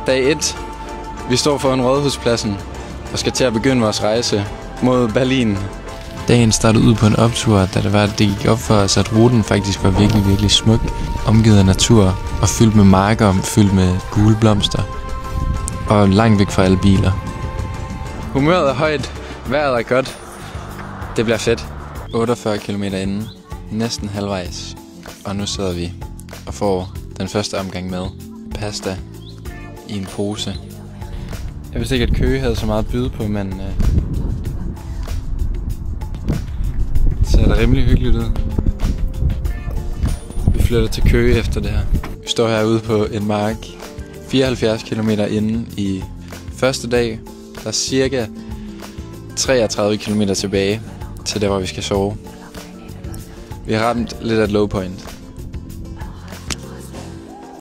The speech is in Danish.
Dag 1. Vi står foran Rådhuspladsen og skal til at begynde vores rejse mod Berlin. Dagen startede ud på en optur, da det gik op for os, at ruten faktisk var virkelig, virkelig smuk, omgivet af natur og fyldt med marker, fyldt med gule blomster og langt væk fra alle biler. Humøret er højt, vejret er godt. Det bliver fedt. 48 km inden, næsten halvvejs, og nu sidder vi og får den første omgang med pasta i en pose. Jeg vidste ikke, at Køge havde så meget at byde på, men det ser da rimelig hyggeligt ud. Vi flytter til Køge efter det her. Vi står herude på en mark 74 km inden i første dag. Der er cirka 33 km tilbage til der, hvor vi skal sove. Vi har ramt lidt af et low point.